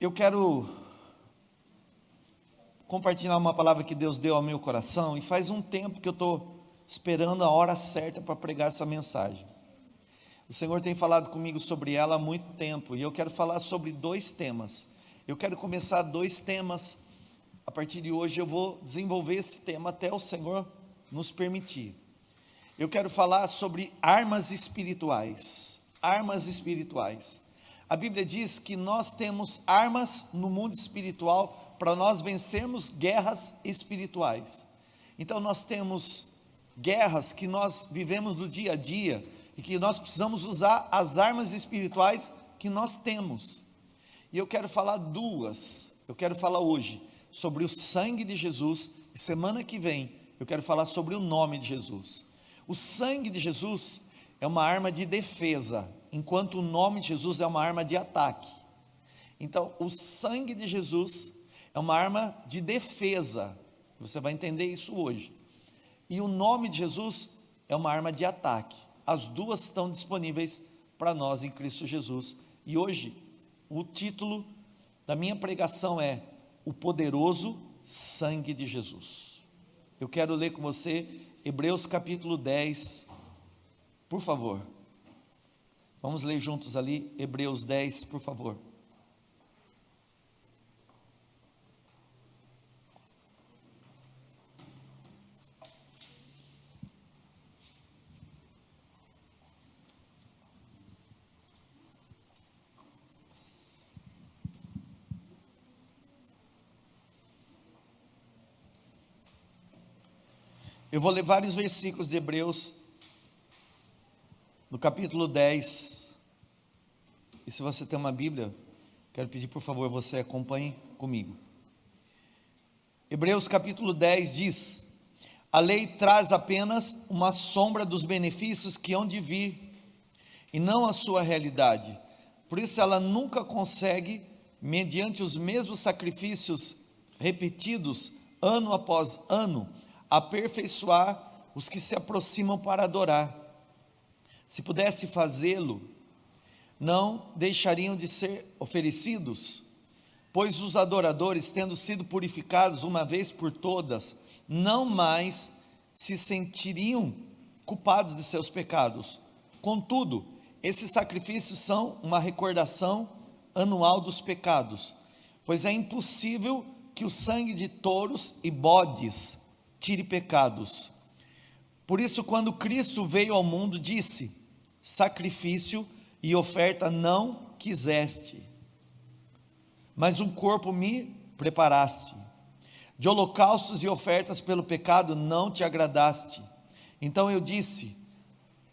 Eu quero compartilhar uma palavra que Deus deu ao meu coração, e faz um tempo que eu estou esperando a hora certa para pregar essa mensagem. O Senhor tem falado comigo sobre ela há muito tempo, e eu quero falar sobre dois temas. Eu quero começar dois temas. A partir de hoje eu vou desenvolver esse tema até o Senhor nos permitir. Eu quero falar sobre armas espirituais. Armas espirituais. A Bíblia diz que nós temos armas no mundo espiritual para nós vencermos guerras espirituais. Então nós temos guerras que nós vivemos no dia a dia e que nós precisamos usar as armas espirituais que nós temos. E eu quero falar duas. Eu quero falar hoje sobre o sangue de Jesus, e semana que vem eu quero falar sobre o nome de Jesus. O sangue de Jesus é uma arma de defesa, enquanto o nome de Jesus é uma arma de ataque. Então, o sangue de Jesus é uma arma de defesa, você vai entender isso hoje. E o nome de Jesus é uma arma de ataque. As duas estão disponíveis para nós em Cristo Jesus. E hoje, o título da minha pregação é O Poderoso Sangue de Jesus. Eu quero ler com você Hebreus capítulo 10, por favor. Vamos ler juntos ali, Hebreus 10, por favor. Eu vou ler vários versículos de Hebreus, no capítulo 10, e se você tem uma Bíblia, quero pedir por favor, você acompanhe comigo. Hebreus capítulo 10 diz: a lei traz apenas uma sombra dos benefícios que hão de vir, e não a sua realidade. Por isso ela nunca consegue, mediante os mesmos sacrifícios repetidos, ano após ano, aperfeiçoar os que se aproximam para adorar. Se pudesse fazê-lo, não deixariam de ser oferecidos, pois os adoradores, tendo sido purificados uma vez por todas, não mais se sentiriam culpados de seus pecados. Contudo, esses sacrifícios são uma recordação anual dos pecados, pois é impossível que o sangue de touros e bodes tire pecados. Por isso, quando Cristo veio ao mundo, disse: sacrifício e oferta não quiseste, mas um corpo me preparaste. De holocaustos e ofertas pelo pecado não te agradaste. Então eu disse: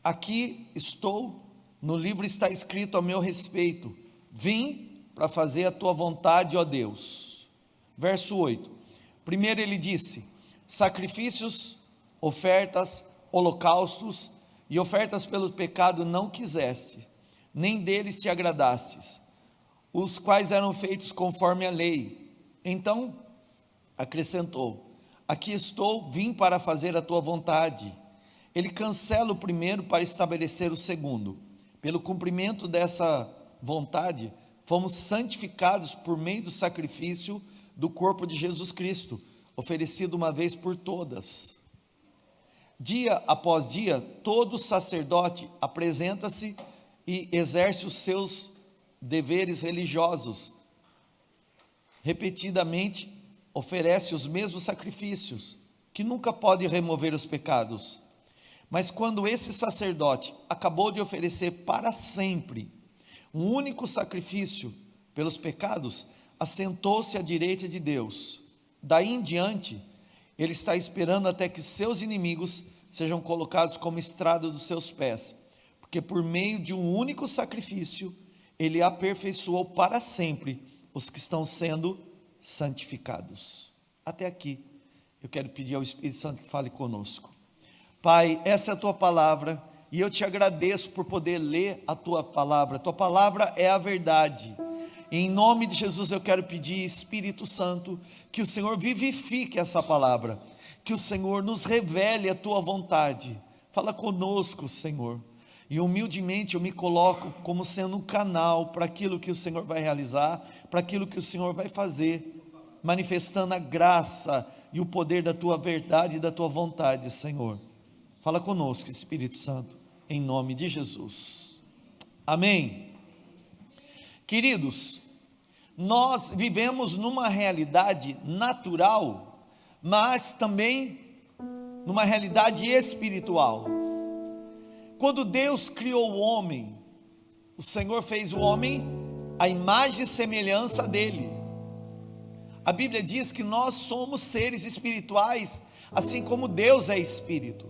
aqui estou, no livro está escrito a meu respeito, vim para fazer a tua vontade, ó Deus. Verso 8, primeiro ele disse: sacrifícios, ofertas, holocaustos e ofertas pelo pecado não quiseste, nem deles te agradastes, os quais eram feitos conforme a lei. Então acrescentou: aqui estou, vim para fazer a tua vontade. Ele cancela o primeiro para estabelecer o segundo. Pelo cumprimento dessa vontade, fomos santificados por meio do sacrifício do corpo de Jesus Cristo, oferecido uma vez por todas. Dia após dia, todo sacerdote apresenta-se e exerce os seus deveres religiosos. Repetidamente oferece os mesmos sacrifícios, que nunca pode remover os pecados. Mas quando esse sacerdote acabou de oferecer para sempre um único sacrifício pelos pecados, assentou-se à direita de Deus. Daí em diante, ele está esperando até que seus inimigos sejam colocados como estrada dos seus pés, porque por meio de um único sacrifício, ele aperfeiçoou para sempre os que estão sendo santificados. Até aqui, eu quero pedir ao Espírito Santo que fale conosco. Pai, essa é a tua palavra, e eu te agradeço por poder ler a tua palavra é a verdade. Em nome de Jesus eu quero pedir, Espírito Santo, que o Senhor vivifique essa palavra, que o Senhor nos revele a tua vontade. Fala conosco, Senhor, E humildemente eu me coloco como sendo um canal para aquilo que o Senhor vai realizar, para aquilo que o Senhor vai fazer, manifestando a graça e o poder da tua verdade e da tua vontade, Senhor. Fala conosco, Espírito Santo, em nome de Jesus. Amém. Queridos, nós vivemos numa realidade natural, mas também numa realidade espiritual. Quando Deus criou o homem, o Senhor fez o homem à imagem e semelhança dele. A Bíblia diz que nós somos seres espirituais, assim como Deus é espírito.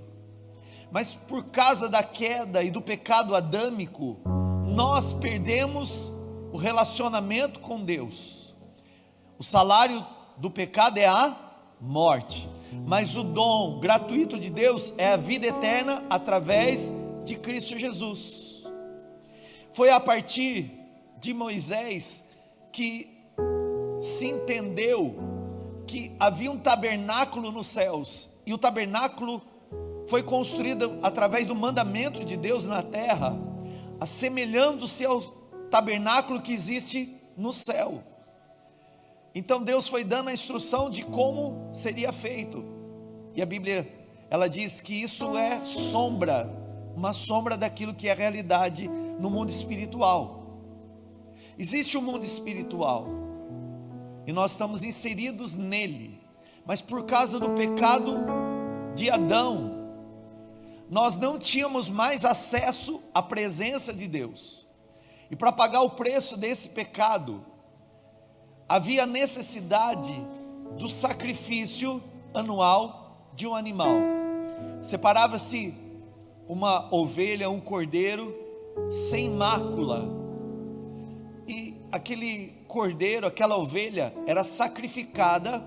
Mas por causa da queda e do pecado adâmico, nós perdemos o relacionamento com Deus. O salário do pecado é a morte, mas o dom gratuito de Deus é a vida eterna através de Cristo Jesus. Foi a partir de Moisés que se entendeu que havia um tabernáculo nos céus, e o tabernáculo foi construído através do mandamento de Deus na terra, assemelhando-se ao tabernáculo que existe no céu. Então Deus foi dando a instrução de como seria feito, e a Bíblia, ela diz que isso é sombra, uma sombra daquilo que é realidade no mundo espiritual. Existe um mundo espiritual, e nós estamos inseridos nele, mas por causa do pecado de Adão, nós não tínhamos mais acesso à presença de Deus, e para pagar o preço desse pecado, havia necessidade do sacrifício anual de um animal. Separava-se uma ovelha, um cordeiro, sem mácula, e aquele cordeiro, aquela ovelha, era sacrificada,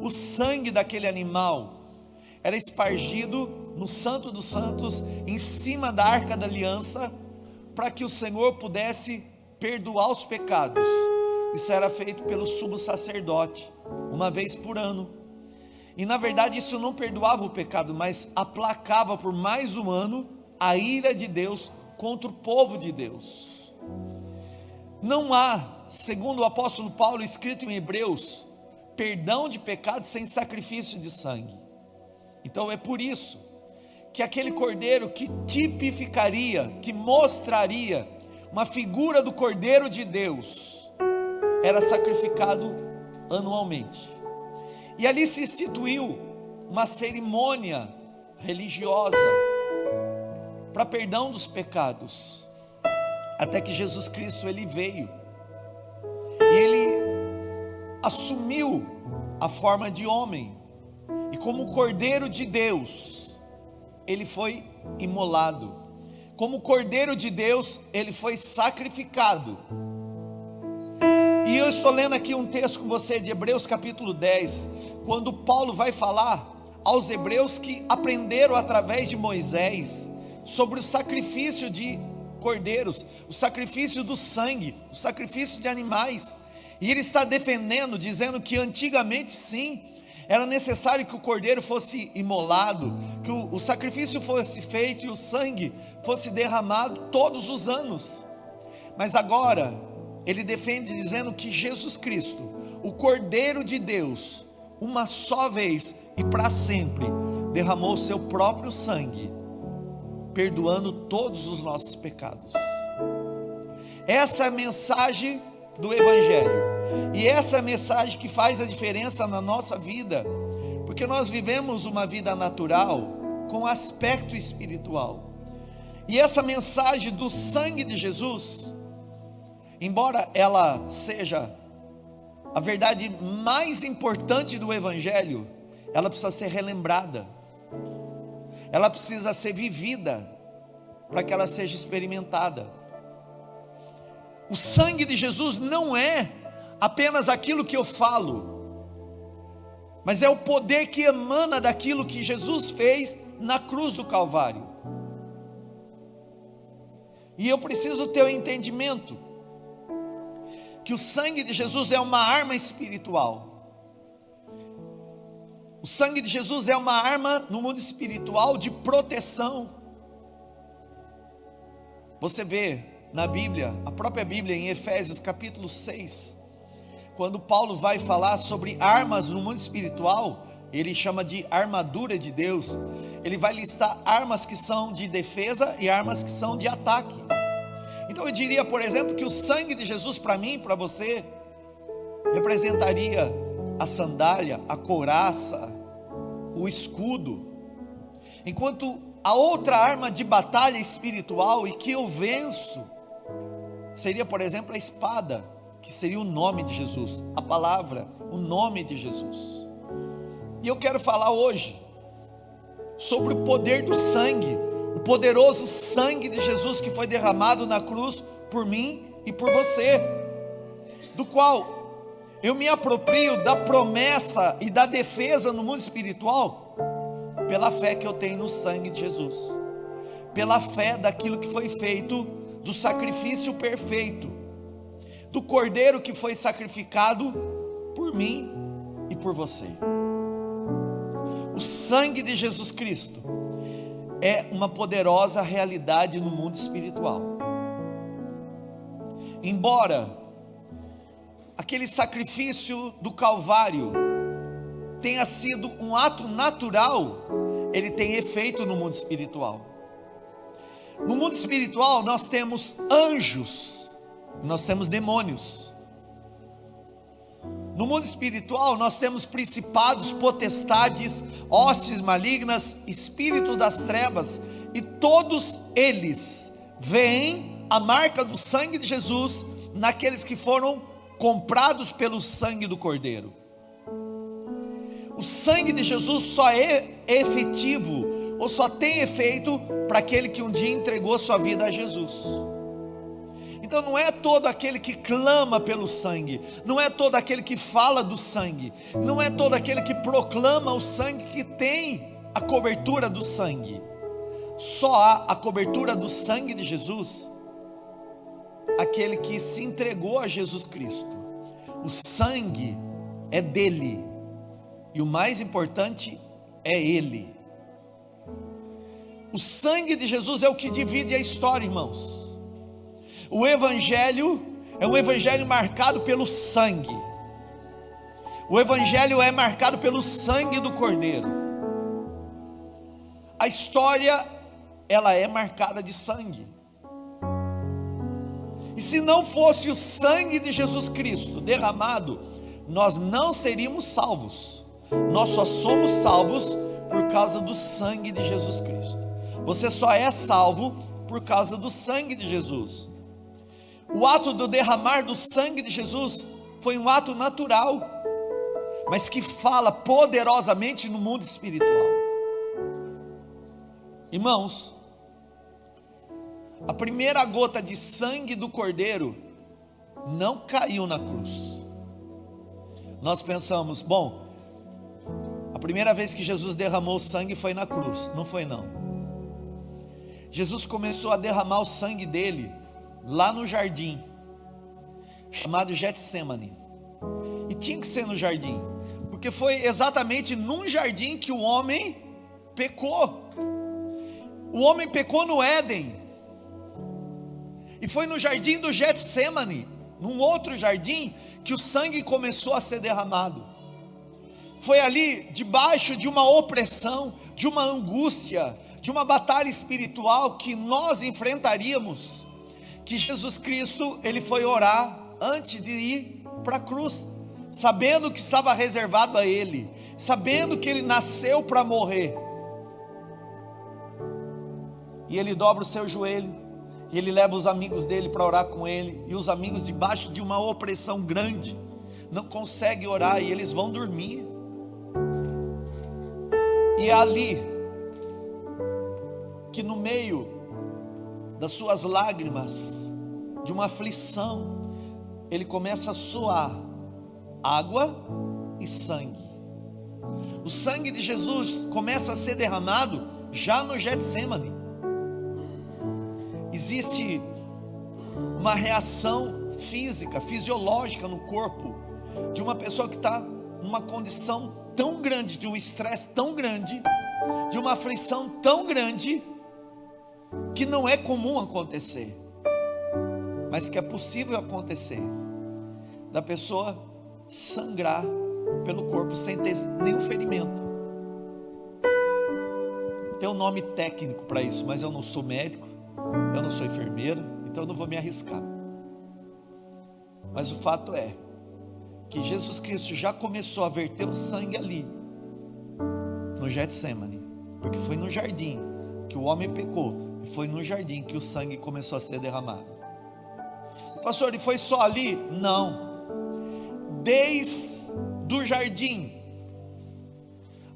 o sangue daquele animal era espargido no Santo dos Santos, em cima da Arca da Aliança, para que o Senhor pudesse perdoar os pecados. Isso era feito pelo sumo sacerdote, uma vez por ano, e na verdade isso não perdoava o pecado, mas aplacava por mais um ano a ira de Deus contra o povo de Deus. Não há, segundo o apóstolo Paulo, escrito em Hebreus, perdão de pecados sem sacrifício de sangue. Então é por isso que aquele cordeiro que tipificaria, que mostraria uma figura do Cordeiro de Deus, era sacrificado anualmente. E ali se instituiu uma cerimônia religiosa para perdão dos pecados, até que Jesus Cristo ele veio, e ele assumiu a forma de homem, e como Cordeiro de Deus, ele foi imolado, como Cordeiro de Deus, ele foi sacrificado. E eu estou lendo aqui um texto com você de Hebreus capítulo 10, quando Paulo vai falar aos hebreus que aprenderam através de Moisés, sobre o sacrifício de cordeiros, o sacrifício do sangue, o sacrifício de animais, e ele está defendendo, dizendo que antigamente sim, era necessário que o cordeiro fosse imolado, que o sacrifício fosse feito e o sangue fosse derramado todos os anos, mas agora, ele defende dizendo que Jesus Cristo, o Cordeiro de Deus, uma só vez e para sempre, derramou o seu próprio sangue, perdoando todos os nossos pecados. Essa é a mensagem do Evangelho, e essa é a mensagem que faz a diferença na nossa vida, porque nós vivemos uma vida natural com aspecto espiritual, e essa mensagem do sangue de Jesus, embora ela seja a verdade mais importante do Evangelho, ela precisa ser relembrada, ela precisa ser vivida, para que ela seja experimentada. O sangue de Jesus não é apenas aquilo que eu falo, mas é o poder que emana daquilo que Jesus fez na cruz do Calvário. E eu preciso ter o entendimento que o sangue de Jesus é uma arma espiritual. O sangue de Jesus é uma arma no mundo espiritual de proteção. Você vê na Bíblia, a própria Bíblia, em Efésios capítulo 6, quando Paulo vai falar sobre armas no mundo espiritual, ele chama de armadura de Deus. Ele vai listar armas que são de defesa e armas que são de ataque. Então eu diria, por exemplo, que o sangue de Jesus para mim, para você, representaria a sandália, a couraça, o escudo. Enquanto a outra arma de batalha espiritual e que eu venço, seria, por exemplo, a espada, que seria o nome de Jesus, a palavra, o nome de Jesus. E eu quero falar hoje sobre o poder do sangue, o poderoso sangue de Jesus que foi derramado na cruz por mim e por você, do qual eu me aproprio da promessa e da defesa no mundo espiritual, pela fé que eu tenho no sangue de Jesus, pela fé daquilo que foi feito, do sacrifício perfeito, do cordeiro que foi sacrificado por mim e por você. O sangue de Jesus Cristo é uma poderosa realidade no mundo espiritual. Embora aquele sacrifício do Calvário tenha sido um ato natural, ele tem efeito no mundo espiritual. No mundo espiritual nós temos anjos, nós temos demônios. No mundo espiritual nós temos principados, potestades, hostes malignas, espíritos das trevas, e todos eles veem a marca do sangue de Jesus naqueles que foram comprados pelo sangue do Cordeiro. O sangue de Jesus só é efetivo, ou só tem efeito para aquele que um dia entregou sua vida a Jesus. Então não é todo aquele que clama pelo sangue, não é todo aquele que fala do sangue, não é todo aquele que proclama o sangue que tem a cobertura do sangue. Só há a cobertura do sangue de Jesus aquele que se entregou a Jesus Cristo. O sangue é dele, e o mais importante é ele. O sangue de Jesus é o que divide a história, irmãos. O evangelho é um evangelho marcado pelo sangue. O evangelho é marcado pelo sangue do Cordeiro. A história, ela é marcada de sangue. E se não fosse o sangue de Jesus Cristo derramado, nós não seríamos salvos. Nós só somos salvos por causa do sangue de Jesus Cristo. Você só é salvo por causa do sangue de Jesus. O ato do derramar do sangue de Jesus foi um ato natural, mas que fala poderosamente no mundo espiritual. Irmãos, a primeira gota de sangue do Cordeiro não caiu na cruz. Nós pensamos, bom, a primeira vez que Jesus derramou sangue foi na cruz. Não foi, não. Jesus começou a derramar o sangue dele lá no jardim, chamado Getsemane. E tinha que ser no jardim, porque foi exatamente num jardim que o homem pecou. O homem pecou no Éden, e foi no jardim do Getsemane, num outro jardim, que o sangue começou a ser derramado. Foi ali, debaixo de uma opressão, de uma angústia, de uma batalha espiritual que nós enfrentaríamos, que Jesus Cristo, ele foi orar antes de ir para a cruz, sabendo que estava reservado a ele, sabendo que ele nasceu para morrer. E ele dobra o seu joelho, e ele leva os amigos dele para orar com ele, e os amigos, debaixo de uma opressão grande, não conseguem orar, e eles vão dormir. E é ali que, no meio das suas lágrimas, de uma aflição, ele começa a suar água e sangue. O sangue de Jesus começa a ser derramado já no Getsemane. Existe uma reação física, fisiológica no corpo de uma pessoa que está numa condição tão grande, de um estresse tão grande, de uma aflição tão grande, que não é comum acontecer, mas que é possível acontecer, da pessoa sangrar pelo corpo sem ter nenhum ferimento. Tem um nome técnico para isso, mas eu não sou médico, eu não sou enfermeiro, então eu não vou me arriscar. Mas o fato é que Jesus Cristo já começou a verter o sangue ali, no Getsemane, porque foi no jardim que o homem pecou, e foi no jardim que o sangue começou a ser derramado. Pastor, e foi só ali? Não. Desde o jardim,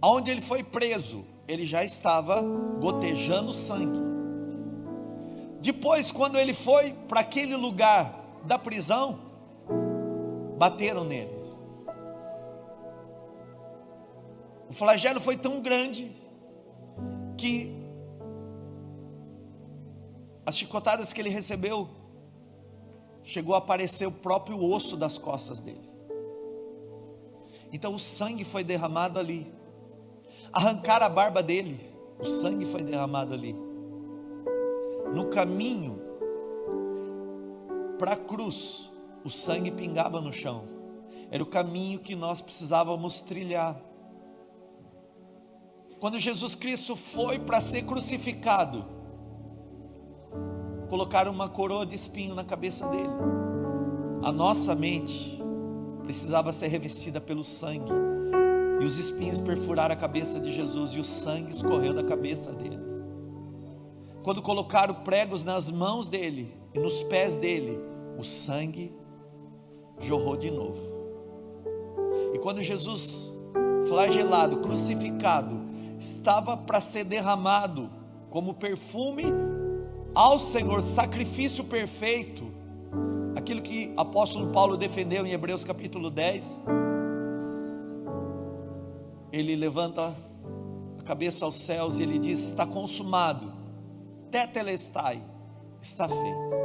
aonde ele foi preso, ele já estava gotejando sangue. Depois, quando ele foi para aquele lugar da prisão, bateram nele. O flagelo foi tão grande que as chicotadas que ele recebeu chegou a aparecer o próprio osso das costas dele. Então o sangue foi derramado ali. Arrancaram a barba dele, o sangue foi derramado ali. No caminho para a cruz, o sangue pingava no chão. Era o caminho que nós precisávamos trilhar. Quando Jesus Cristo foi para ser crucificado, colocaram uma coroa de espinho na cabeça dele. A nossa mente precisava ser revestida pelo sangue, e os espinhos perfuraram a cabeça de Jesus, e o sangue escorreu da cabeça dele. Quando colocaram pregos nas mãos dele e nos pés dele, o sangue jorrou de novo. E quando Jesus, flagelado, crucificado, estava para ser derramado como perfume ao Senhor, sacrifício perfeito, aquilo que o apóstolo Paulo defendeu em Hebreus capítulo 10, ele levanta a cabeça aos céus e ele diz: está consumado, tetelestai, está feito.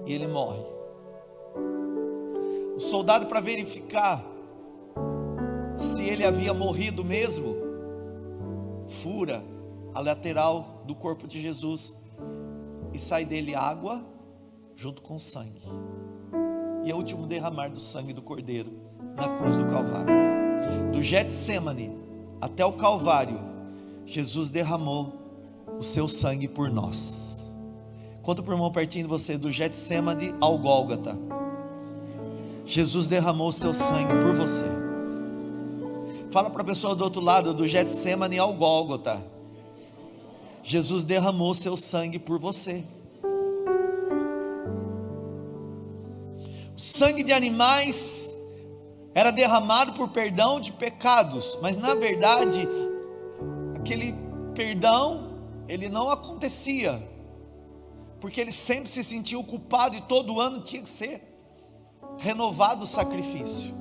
E ele morre. O soldado, para verificar se ele havia morrido mesmo, fura a lateral do corpo de Jesus e sai dele água junto com sangue. E é o último derramar do sangue do Cordeiro na cruz do Calvário. Do Getsemane até o Calvário, Jesus derramou o seu sangue por nós. Conta para o irmão pertinho de você: do Getsemane ao Gólgota, Jesus derramou o seu sangue por você. Fala para a pessoa do outro lado: do Getsemane ao Gólgota, Jesus derramou o seu sangue por você. O sangue de animais era derramado por perdão de pecados, mas na verdade, aquele perdão, ele não acontecia, porque ele sempre se sentia culpado, e todo ano tinha que ser renovado o sacrifício.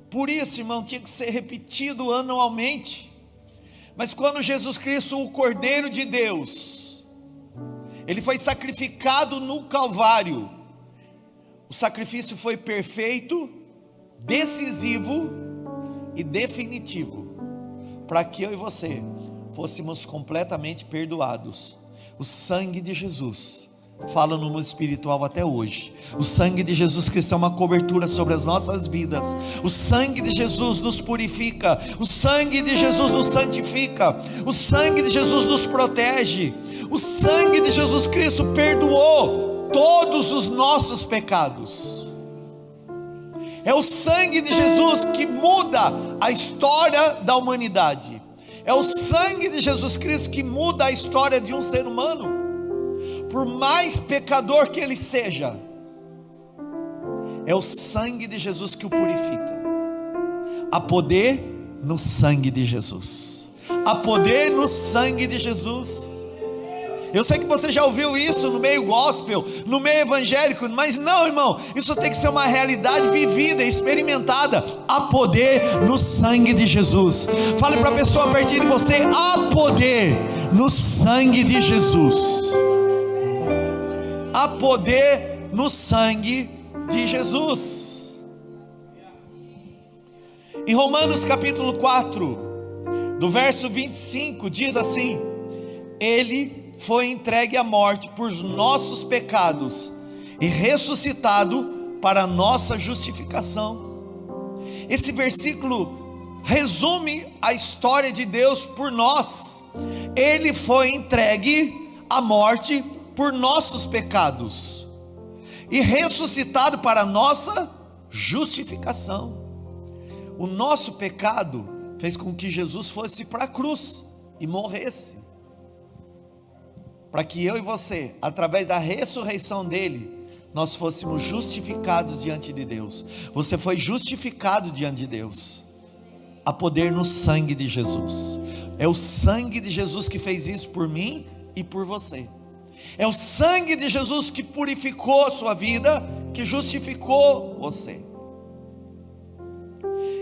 Por isso, irmão, tinha que ser repetido anualmente. Mas quando Jesus Cristo, o Cordeiro de Deus, ele foi sacrificado no Calvário, o sacrifício foi perfeito, decisivo e definitivo, para que eu e você fôssemos completamente perdoados. O sangue de Jesus fala no mundo espiritual até hoje. O sangue de Jesus Cristo é uma cobertura sobre as nossas vidas. O sangue de Jesus nos purifica. O sangue de Jesus nos santifica. O sangue de Jesus nos protege. O sangue de Jesus Cristo perdoou todos os nossos pecados. É o sangue de Jesus que muda a história da humanidade. É o sangue de Jesus Cristo que muda a história de um ser humano. Por mais pecador que ele seja, é o sangue de Jesus que o purifica. Há poder no sangue de Jesus. Há poder no sangue de Jesus. Eu sei que você já ouviu isso no meio gospel, no meio evangélico, mas não, irmão, isso tem que ser uma realidade vivida, experimentada. Há poder no sangue de Jesus. Fale para a pessoa pertinho de você: há poder no sangue de Jesus. Há poder no sangue de Jesus. Em Romanos capítulo 4, do verso 25, diz assim: Ele foi entregue à morte por nossos pecados e ressuscitado para a nossa justificação. Esse versículo resume a história de Deus por nós. Ele foi entregue à morte por nossos pecados e ressuscitado para a nossa justificação. O nosso pecado fez com que Jesus fosse para a cruz e morresse, para que eu e você, através da ressurreição dele, nós fôssemos justificados diante de Deus. Você foi justificado diante de Deus. Há poder no sangue de Jesus. É o sangue de Jesus que fez isso por mim e por você. É o sangue de Jesus que purificou a sua vida, que justificou você.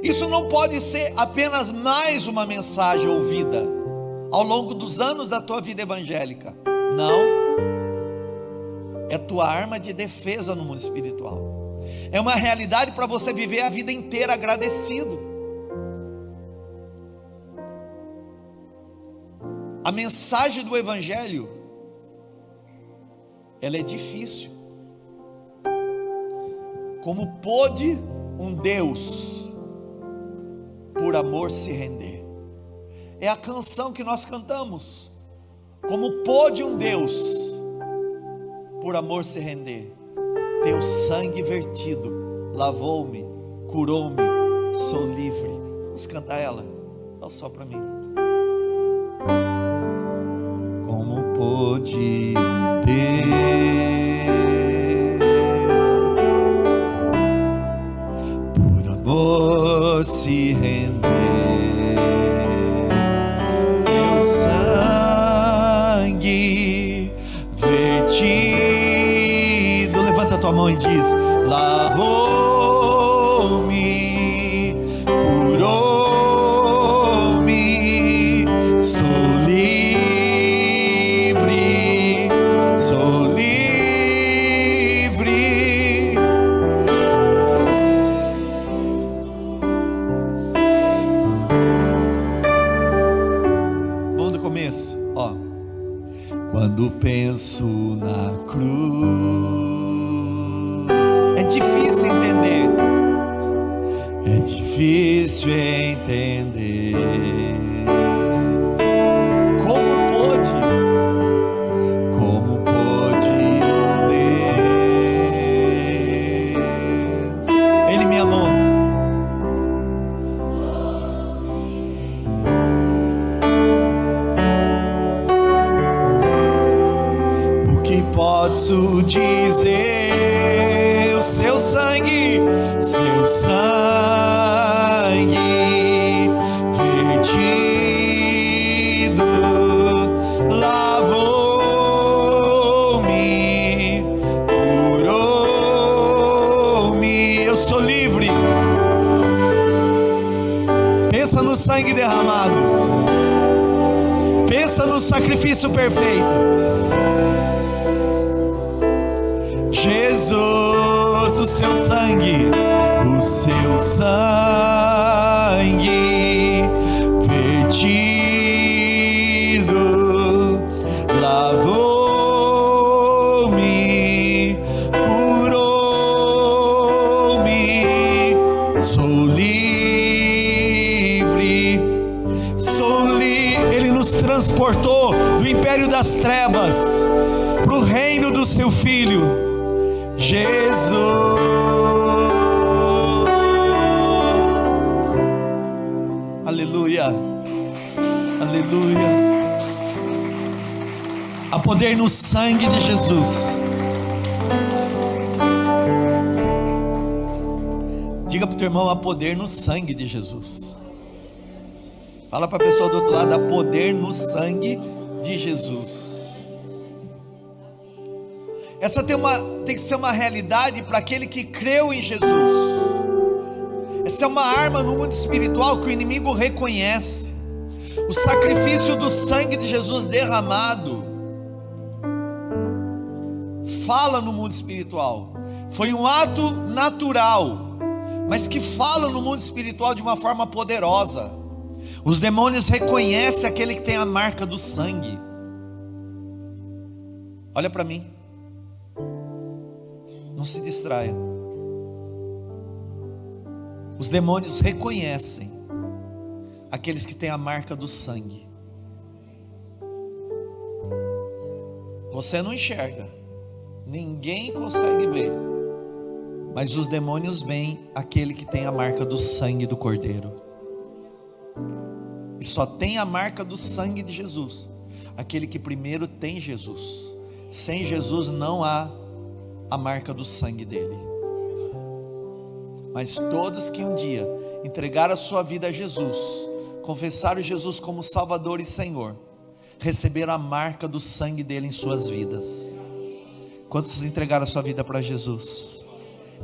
Isso não pode ser apenas mais uma mensagem ouvida ao longo dos anos da tua vida evangélica. Não. É tua arma de defesa no mundo espiritual. É uma realidade para você viver a vida inteira agradecido. A mensagem do evangelho, ela é difícil. Como pôde um Deus por amor se render? É a canção que nós cantamos. Como pôde um Deus por amor se render? Teu sangue vertido lavou-me, curou-me, sou livre. Vamos cantar ela? Dá só para mim. Como pôde um Deus por amor se render? Teu sangue vertido, levanta a tua mão e diz: lavou-me, curou-me, sou livre, sou livre. Vamos do começo, ó. Quando penso na cruz, é difícil entender, é difícil entender. Como pôde um Deus? Ele me amou. Posso dizer, o seu sangue vertido lavou-me, curou-me, eu sou livre. Pensa no sangue derramado, pensa no sacrifício perfeito. Jesus, o seu sangue vertido lavou-me, curou-me, sou livre, Ele nos transportou do império das trevas para o reino do seu Filho Jesus. Aleluia, aleluia. Há poder no sangue de Jesus. Diga para o teu irmão: há poder no sangue de Jesus. Fala para a pessoa do outro lado: há poder no sangue de Jesus. Essa tem que ser uma realidade para aquele que creu em Jesus. Essa é uma arma no mundo espiritual que o inimigo reconhece. O sacrifício do sangue de Jesus derramado fala no mundo espiritual. Foi um ato natural, mas que fala no mundo espiritual de uma forma poderosa. Os demônios reconhecem aquele que tem a marca do sangue. Olha para mim. Não se distraia. Os demônios reconhecem aqueles que têm a marca do sangue. Você não enxerga, ninguém consegue ver, mas os demônios veem aquele que tem a marca do sangue do Cordeiro. E só tem a marca do sangue de Jesus aquele que primeiro tem Jesus. Sem Jesus não há a marca do sangue dele. Mas todos que um dia entregaram a sua vida a Jesus, confessaram Jesus como Salvador e Senhor, receberam a marca do sangue dele em suas vidas. Quantos entregaram a sua vida para Jesus?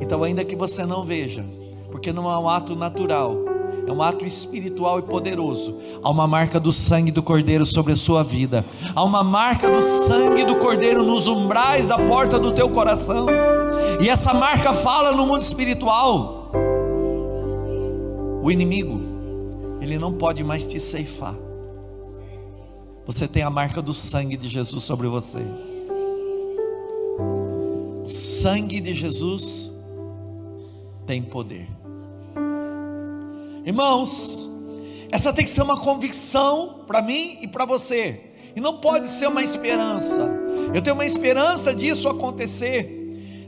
Então, ainda que você não veja, porque não é um ato natural, é um ato espiritual e poderoso, há uma marca do sangue do Cordeiro sobre a sua vida, há uma marca do sangue do Cordeiro nos umbrais da porta do teu coração, e essa marca fala no mundo espiritual. O inimigo, ele não pode mais te ceifar. Você tem a marca do sangue de Jesus sobre você. O sangue de Jesus tem poder. Irmãos, essa tem que ser uma convicção para mim e para você, e não pode ser uma esperança. Eu tenho uma esperança disso acontecer.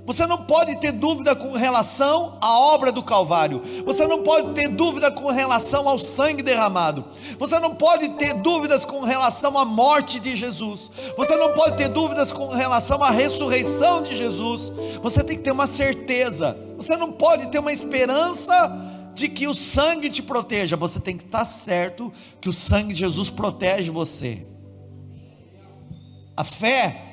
Você não pode ter dúvida com relação à obra do Calvário. Você não pode ter dúvida com relação ao sangue derramado. Você não pode ter dúvidas com relação à morte de Jesus. Você não pode ter dúvidas com relação à ressurreição de Jesus. Você tem que ter uma certeza. Você não pode ter uma esperança de que o sangue te proteja. Você tem que estar certo que o sangue de Jesus protege você. A fé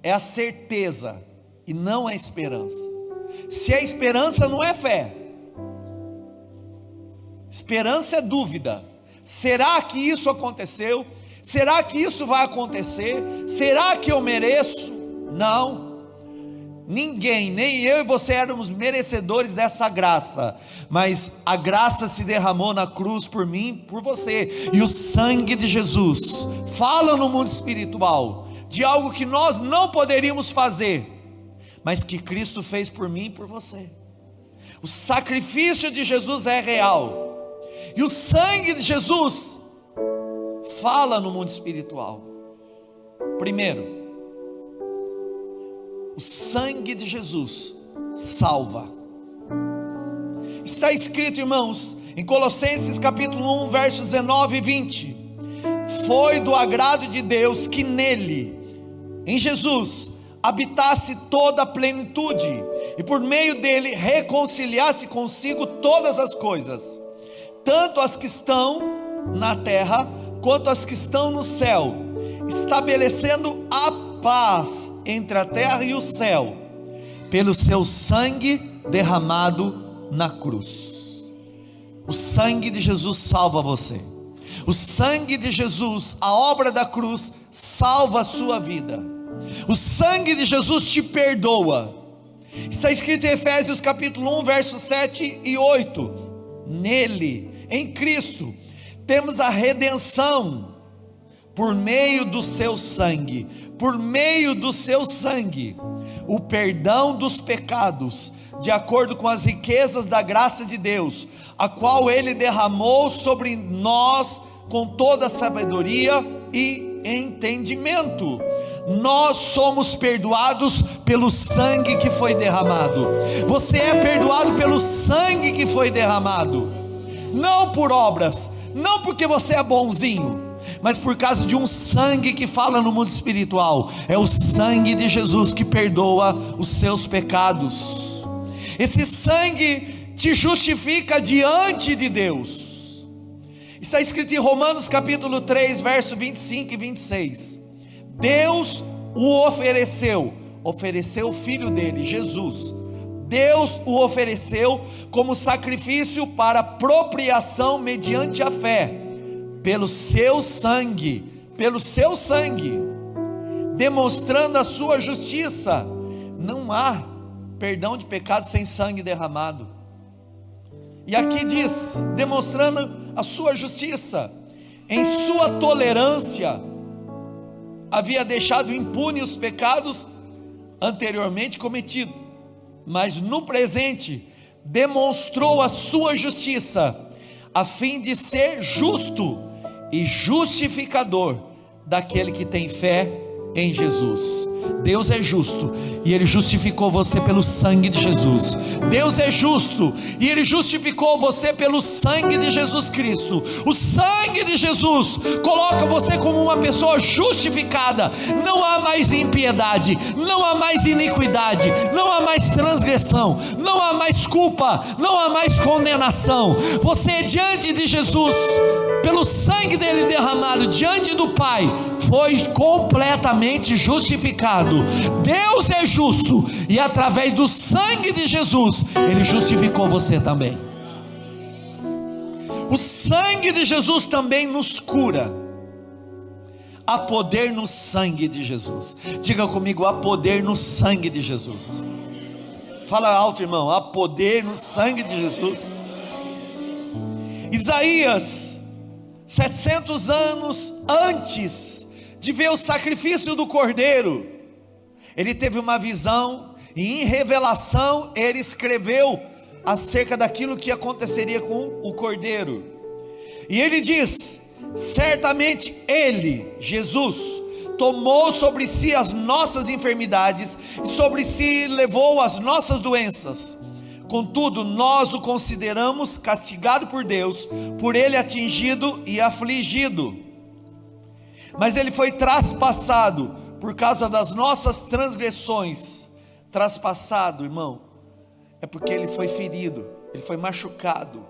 é a certeza e não a esperança. Se é esperança, não é fé. Esperança é dúvida. Será que isso aconteceu? Será que isso vai acontecer? Será que eu mereço? Não. Ninguém, nem eu e você éramos merecedores dessa graça, mas a graça se derramou na cruz por mim, por você, e o sangue de Jesus fala no mundo espiritual de algo que nós não poderíamos fazer, mas que Cristo fez por mim e por você. O sacrifício de Jesus é real, e o sangue de Jesus fala no mundo espiritual. Primeiro, o sangue de Jesus salva. Está escrito, irmãos, em Colossenses capítulo 1, versos 19 e 20: foi do agrado de Deus que nele, em Jesus, habitasse toda a plenitude, e por meio dele reconciliasse consigo todas as coisas, tanto as que estão na terra, quanto as que estão no céu, estabelecendo a paz entre a terra e o céu, pelo seu sangue derramado na cruz. O sangue de Jesus salva você. O sangue de Jesus, a obra da cruz, salva a sua vida. O sangue de Jesus te perdoa. Está escrito em Efésios capítulo 1, versos 7 e 8. Nele, em Cristo, temos a redenção por meio do seu sangue. Por meio do seu sangue, o perdão dos pecados, de acordo com as riquezas da graça de Deus, a qual ele derramou sobre nós com toda sabedoria e entendimento. Nós somos perdoados pelo sangue que foi derramado. Você é perdoado pelo sangue que foi derramado, não por obras, não porque você é bonzinho, mas por causa de um sangue que fala no mundo espiritual. É o sangue de Jesus que perdoa os seus pecados. Esse sangue te justifica diante de Deus. Está escrito em Romanos capítulo 3, verso 25 e 26. Deus o ofereceu o filho dele, Jesus. Deus o ofereceu como sacrifício para propriação mediante a fé, pelo seu sangue, demonstrando a sua justiça. Não há perdão de pecados sem sangue derramado. E aqui diz, demonstrando a sua justiça, em sua tolerância havia deixado impune os pecados anteriormente cometidos, mas no presente demonstrou a sua justiça, a fim de ser justo e justificador daquele que tem fé em Jesus. Deus é justo e Ele justificou você pelo sangue de Jesus. Deus é justo e Ele justificou você pelo sangue de Jesus Cristo. O sangue de Jesus coloca você como uma pessoa justificada. Não há mais impiedade, não há mais iniquidade, não há mais transgressão, não há mais culpa, não há mais condenação. Você diante de Jesus, pelo sangue dele derramado diante do Pai, foi completamente justificado. Deus é justo e através do sangue de Jesus Ele justificou você também. O sangue de Jesus também nos cura. Há poder no sangue de Jesus. Diga comigo: há poder no sangue de Jesus. Fala alto, irmão: há poder no sangue de Jesus. Isaías, 700 anos antes de ver o sacrifício do Cordeiro, ele teve uma visão, e em revelação ele escreveu acerca daquilo que aconteceria com o Cordeiro. E ele diz: certamente ele, Jesus, tomou sobre si as nossas enfermidades, e sobre si levou as nossas doenças. Contudo, nós o consideramos castigado por Deus, por ele atingido e afligido. Mas ele foi traspassado por causa das nossas transgressões. Traspassado, irmão, é porque ele foi ferido, ele foi machucado.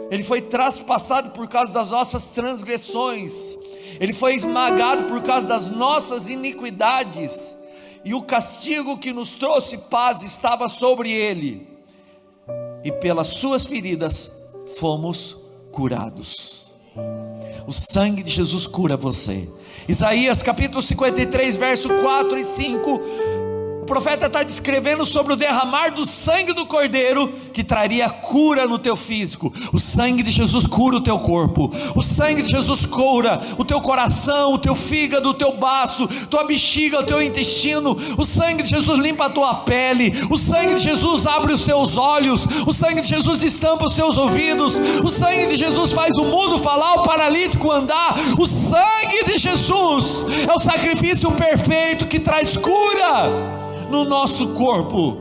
Ele foi traspassado por causa das nossas transgressões. Ele foi esmagado por causa das nossas iniquidades. E o castigo que nos trouxe paz estava sobre ele, e pelas suas feridas fomos curados. O sangue de Jesus cura você. Isaías capítulo 53, verso 4 e 5, o profeta está descrevendo sobre o derramar do sangue do Cordeiro, que traria cura no teu físico. O sangue de Jesus cura o teu corpo. O sangue de Jesus cura o teu coração, o teu fígado, o teu baço, tua bexiga, o teu intestino. O sangue de Jesus limpa a tua pele. O sangue de Jesus abre os seus olhos. O sangue de Jesus destampa os seus ouvidos. O sangue de Jesus faz o mudo falar, o paralítico andar. O sangue de Jesus é o sacrifício perfeito que traz cura no nosso corpo.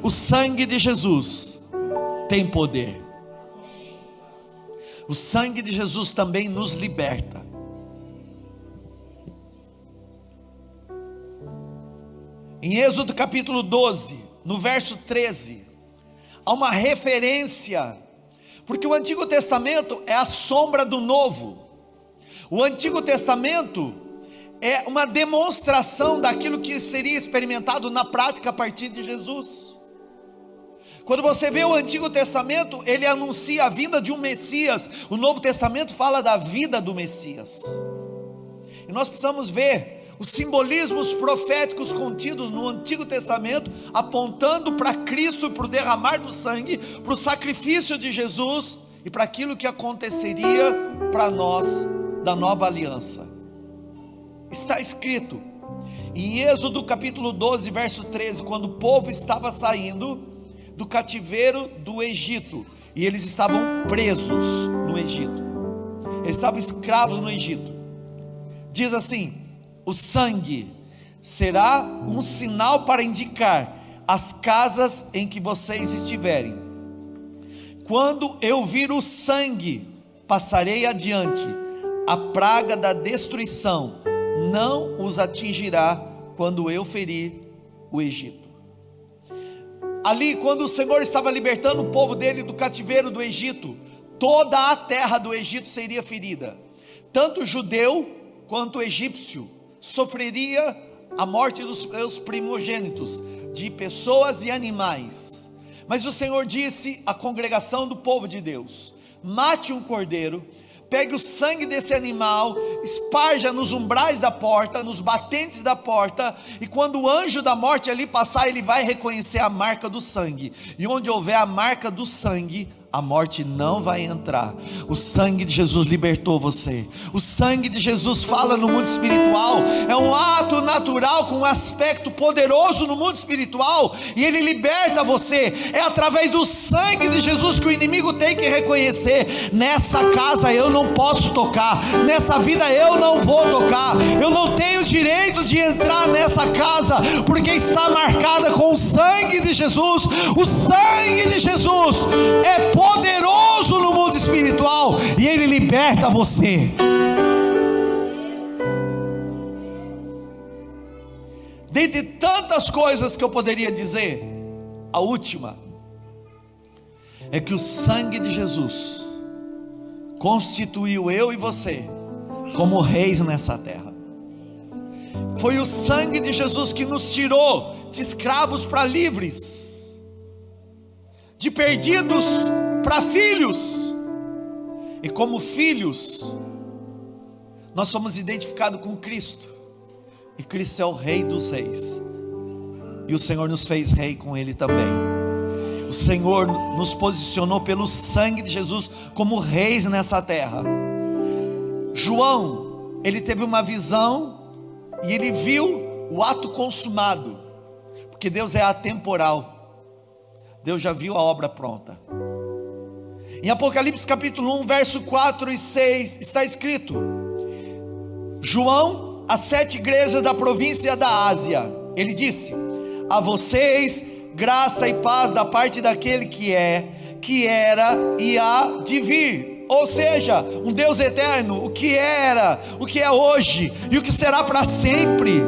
O sangue de Jesus tem poder. O sangue de Jesus também nos liberta. Em Êxodo capítulo 12, no verso 13, há uma referência, porque o Antigo Testamento é a sombra do Novo. O Antigo Testamento é uma demonstração daquilo que seria experimentado na prática a partir de Jesus. Quando você vê o Antigo Testamento, ele anuncia a vinda de um Messias. O Novo Testamento fala da vida do Messias. E nós precisamos ver os simbolismos proféticos contidos no Antigo Testamento, apontando para Cristo, para o derramar do sangue, para o sacrifício de Jesus e para aquilo que aconteceria para nós da nova aliança. Está escrito em Êxodo capítulo 12, verso 13, quando o povo estava saindo do cativeiro do Egito, e eles estavam presos no Egito, eles estavam escravos no Egito. Diz assim: o sangue será um sinal para indicar as casas em que vocês estiverem. Quando eu vir o sangue, passarei adiante. A praga da destruição não os atingirá quando eu ferir o Egito. Ali, quando o Senhor estava libertando o povo dele do cativeiro do Egito, toda a terra do Egito seria ferida. Tanto judeu quanto egípcio sofreria a morte dos seus primogênitos, de pessoas e animais. Mas o Senhor disse à congregação do povo de Deus: mate um cordeiro, pegue o sangue desse animal, esparja nos umbrais da porta, nos batentes da porta, e quando o anjo da morte ali passar, ele vai reconhecer a marca do sangue, e onde houver a marca do sangue, a morte não vai entrar. O sangue de Jesus libertou você. O sangue de Jesus fala no mundo espiritual. É um ato natural com um aspecto poderoso no mundo espiritual, e ele liberta você. É através do sangue de Jesus que o inimigo tem que reconhecer: nessa casa eu não posso tocar, nessa vida eu não vou tocar, eu não tenho direito de entrar nessa casa, porque está marcada com o sangue de Jesus. O sangue de Jesus é poderoso no mundo espiritual, e ele liberta você. Dentre tantas coisas que eu poderia dizer, a última é que o sangue de Jesus constituiu eu e você como reis nessa terra. Foi o sangue de Jesus que nos tirou de escravos para livres, de perdidos para filhos. E como filhos, nós somos identificados com Cristo, e Cristo é o Rei dos reis, e o Senhor nos fez rei com Ele também. O Senhor nos posicionou pelo sangue de Jesus como reis nessa terra. João, ele teve uma visão, e ele viu o ato consumado, porque Deus é atemporal. Deus já viu a obra pronta. Em Apocalipse capítulo 1, verso 4 e 6, está escrito: João, às 7 igrejas da província da Ásia, ele disse: a vocês graça e paz da parte daquele que é, que era e há de vir. Ou seja, um Deus eterno, o que era, o que é hoje e o que será para sempre.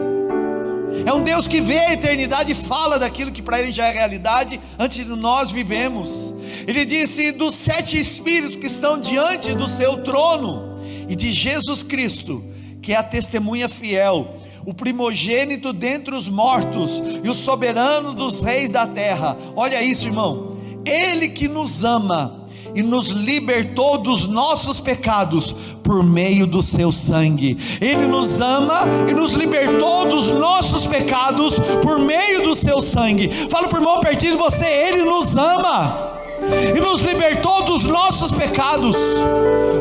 É um Deus que vê a eternidade e fala daquilo que para Ele já é realidade antes de nós vivemos. Ele disse dos 7 espíritos que estão diante do seu trono, e de Jesus Cristo, que é a testemunha fiel, o primogênito dentre os mortos e o soberano dos reis da terra. Olha isso, irmão. Ele que nos ama e nos libertou dos nossos pecados por meio do seu sangue. Ele nos ama e nos libertou dos nossos pecados por meio do seu sangue. Fala para o irmão pertinho de você: Ele nos ama e nos libertou dos nossos pecados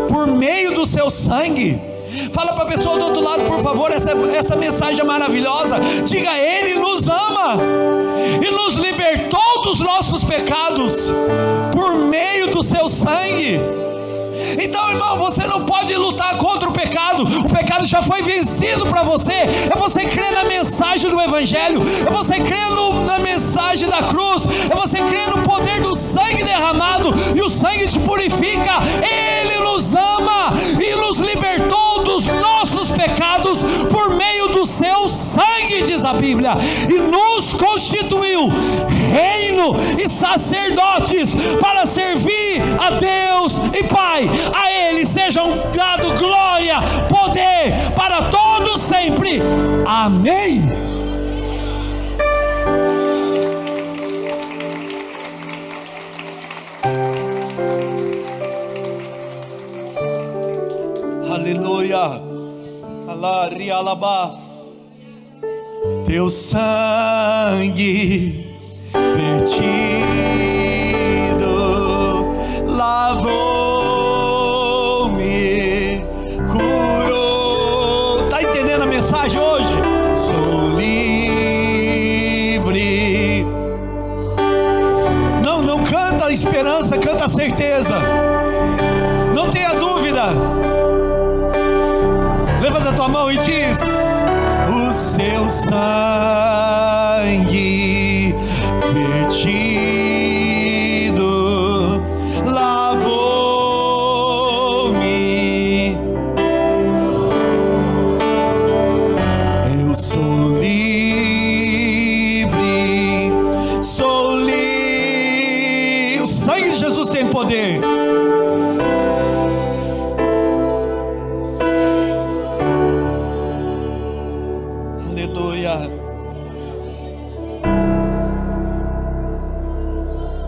por meio do seu sangue. Fala para a pessoa do outro lado, por favor, essa mensagem é maravilhosa. Diga: Ele nos ama e nos libertou dos nossos pecados por meio do seu sangue. Então, irmão, você não pode lutar contra o pecado já foi vencido para você. É você crer na mensagem do Evangelho, é você crer na mensagem da cruz, é você crer no poder do sangue derramado, e o sangue te purifica. Ele nos ama e nos libertou dos nossos pecados por meio do seu sangue, diz a Bíblia, e nos constituiu reino e sacerdotes para servir a Deus e Pai. A Ele sejam dado glória, poder para todos sempre. Amém. Aleluia. Alari alabás. Teu sangue vertido lavou-me, curou. Está entendendo a mensagem hoje? Sou livre. Não canta a esperança, canta a certeza. Não tenha dúvida. Levanta a tua mão e diz: o seu sangue vertido lavou-me. Eu sou livre, sou livre. O sangue de Jesus tem poder.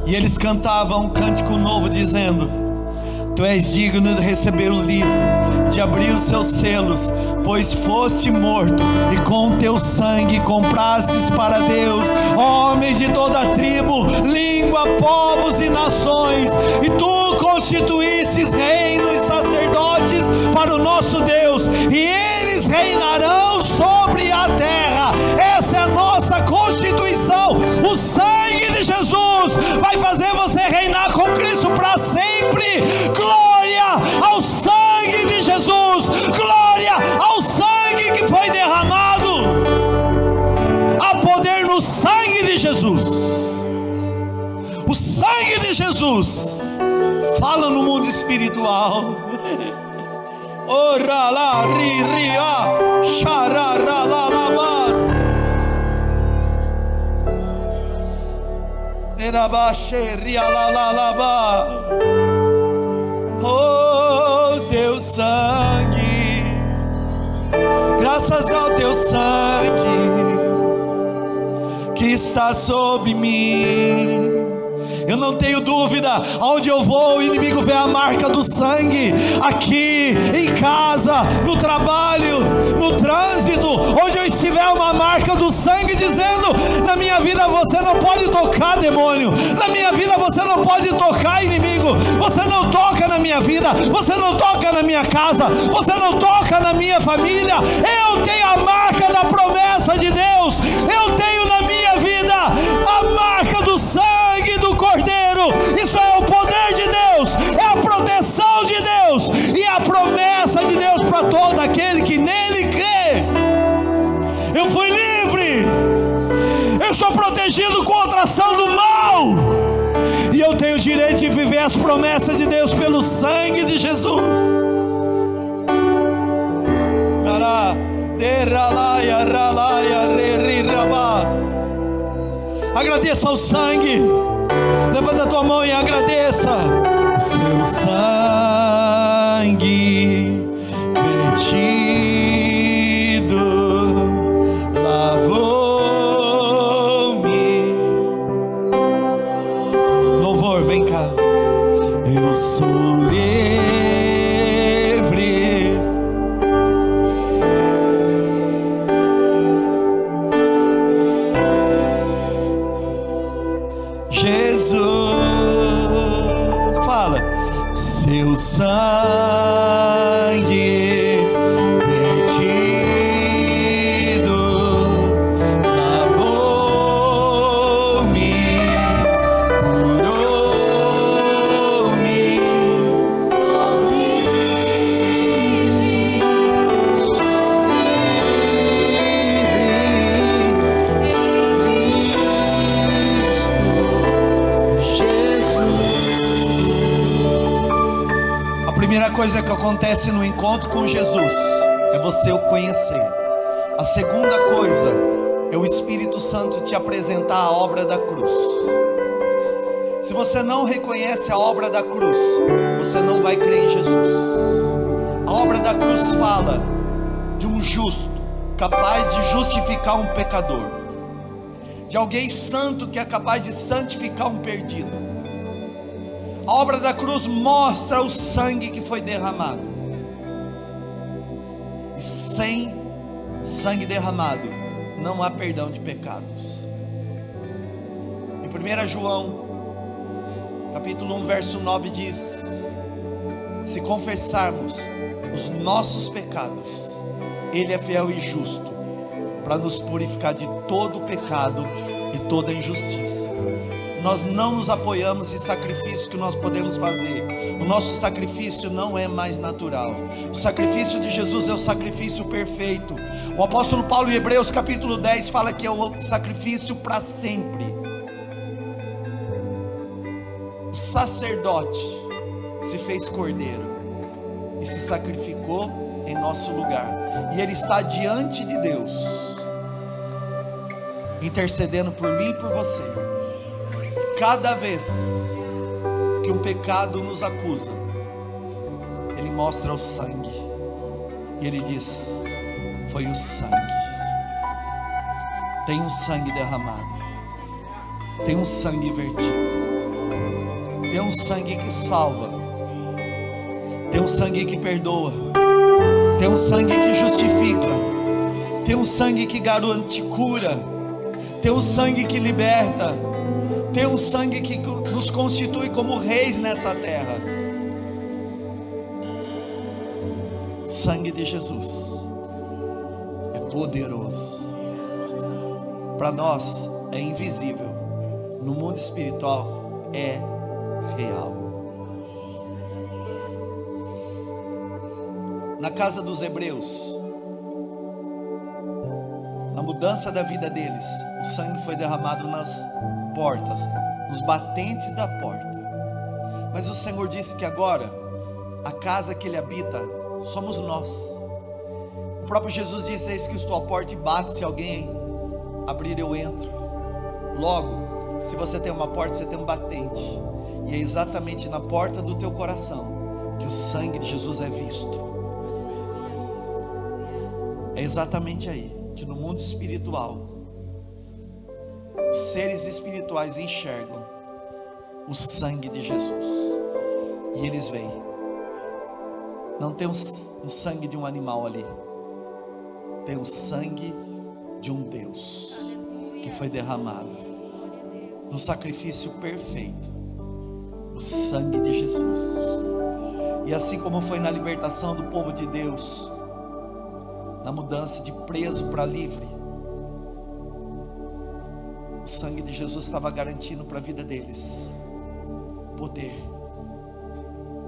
E eles cantavam um cântico novo dizendo: Tu és digno de receber o livro de abrir os seus selos, pois foste morto e com teu sangue comprastes para Deus homens de toda tribo, língua, povos e nações, e tu constituístes reinos e sacerdotes para o nosso Deus, e eles reinarão sobre a terra. Essa é a nossa constituição. O sangue de Jesus vai fazer você reinar com Cristo para sempre. Glória ao sangue de Jesus, glória ao sangue que foi derramado. Há poder no sangue de Jesus. O sangue de Jesus fala no mundo espiritual. Ora lá, ri, ri, a, xarara, lá, lá, mas. Erabaxe, ria, lá, lá, lá, ba. Oh, teu sangue, graças ao teu sangue que está sobre mim. Eu não tenho dúvida, aonde eu vou, o inimigo vê a marca do sangue, aqui, em casa, no trabalho, no trânsito, onde eu estiver, uma marca do sangue dizendo: na minha vida você não pode tocar, demônio, na minha vida você não pode tocar, inimigo, você não toca na minha vida, você não toca na minha casa, você não toca na minha família. Eu tenho a marca da promessa de Deus, eu tenho na minha vida a marca do sangue do Cordeiro. Isso é o poder de Deus, é a proteção de Deus e a promessa de Deus para todo aquele que nele crê. Eu fui livre, eu sou protegido contra a ação do mal, e eu tenho o direito de viver as promessas de Deus pelo sangue de Jesus. Agradeça ao sangue. Levanta a tua mão e agradeça. O seu sangue vertido lavou-me. Louvor, vem cá. Eu sou livre. Jesus, fala, seu sangue vertido lavou-me, curou-me, sou livre, A primeira coisa que acontece no encontro com Jesus é você o conhecer. A segunda coisa é o Espírito Santo te apresentar a obra da cruz. Se você não reconhece a obra da cruz, você não vai crer em Jesus. A obra da cruz fala de um justo capaz de justificar um pecador, de alguém santo que é capaz de santificar um perdido. A obra da cruz mostra o sangue que foi derramado. E sem sangue derramado não há perdão de pecados. Em 1 João capítulo 1 verso 9 diz: se confessarmos os nossos pecados, Ele é fiel e justo para nos purificar de todo pecado e toda injustiça. Nós não nos apoiamos em sacrifícios que nós podemos fazer. O nosso sacrifício não é mais natural. O sacrifício de Jesus é o sacrifício perfeito. O apóstolo Paulo em Hebreus capítulo 10 fala que é o sacrifício para sempre. O sacerdote se fez cordeiro e se sacrificou em nosso lugar, e Ele está diante de Deus intercedendo por mim e por você. Cada vez que um pecado nos acusa, Ele mostra o sangue, e Ele diz: foi o sangue. Tem um sangue derramado, tem um sangue vertido, tem um sangue que salva, tem um sangue que perdoa, Tem um sangue que justifica, tem um sangue que garante cura, tem um sangue que liberta, tem um sangue que nos constitui como reis nessa terra. O sangue de Jesus é poderoso. Para nós é invisível, no mundo espiritual é real. Na casa dos hebreus, na mudança da vida deles, o sangue foi derramado nas portas, nos batentes da porta. Mas o Senhor disse que agora a casa que Ele habita somos nós. O próprio Jesus disse: eis que estou à porta e bato, se alguém abrir eu entro. Logo, se você tem uma porta, você tem um batente, e é exatamente na porta do teu coração que o sangue de Jesus é visto. É exatamente aí que no mundo espiritual os seres espirituais enxergam o sangue de Jesus, e eles veem. Não tem um sangue de um animal ali, tem o sangue de um Deus que foi derramado no sacrifício perfeito, o sangue de Jesus. E assim como foi na libertação do povo de Deus, na mudança de preso para livre, o sangue de Jesus estava garantindo para a vida deles poder,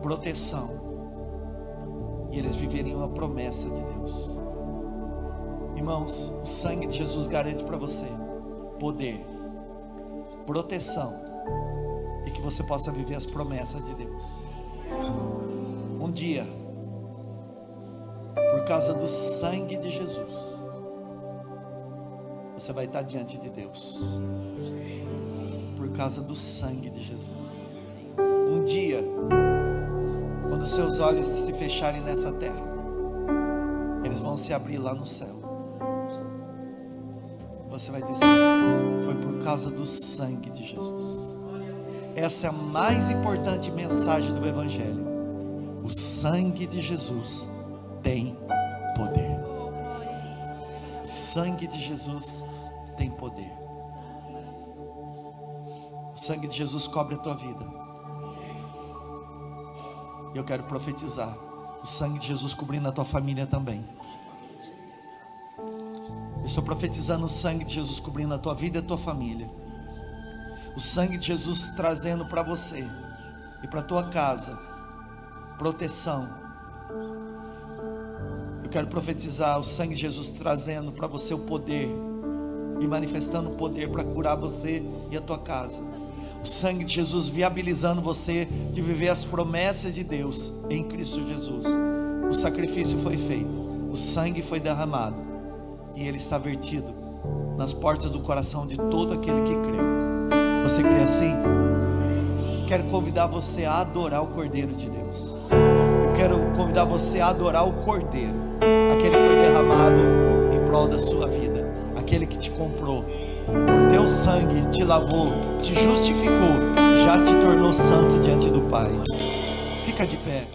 proteção, e eles viveriam a promessa de Deus. Irmãos, o sangue de Jesus garante para você poder, proteção, e que você possa viver as promessas de Deus. Um dia, por causa do sangue de Jesus, você vai estar diante de Deus. Por causa do sangue de Jesus. Um dia, quando seus olhos se fecharem nessa terra, eles vão se abrir lá no céu. Você vai dizer: foi por causa do sangue de Jesus. Essa é a mais importante mensagem do Evangelho. O sangue de Jesus tem poder. O sangue de Jesus tem poder. O sangue de Jesus cobre a tua vida. E eu quero profetizar o sangue de Jesus cobrindo a tua família também. Eu estou profetizando o sangue de Jesus cobrindo a tua vida e a tua família. O sangue de Jesus trazendo para você e para a tua casa proteção. Eu quero profetizar o sangue de Jesus trazendo para você o poder e manifestando o poder para curar você e a tua casa. O sangue de Jesus viabilizando você de viver as promessas de Deus em Cristo Jesus. O sacrifício foi feito, o sangue foi derramado, e ele está vertido nas portas do coração de todo aquele que creu. Você crê assim? Quero convidar você a adorar o Cordeiro de Deus. Eu quero convidar você a adorar o Cordeiro, aquele que foi derramado em prol da sua vida, aquele que te comprou, por teu sangue te lavou, te justificou, já te tornou santo diante do Pai. Fica de pé.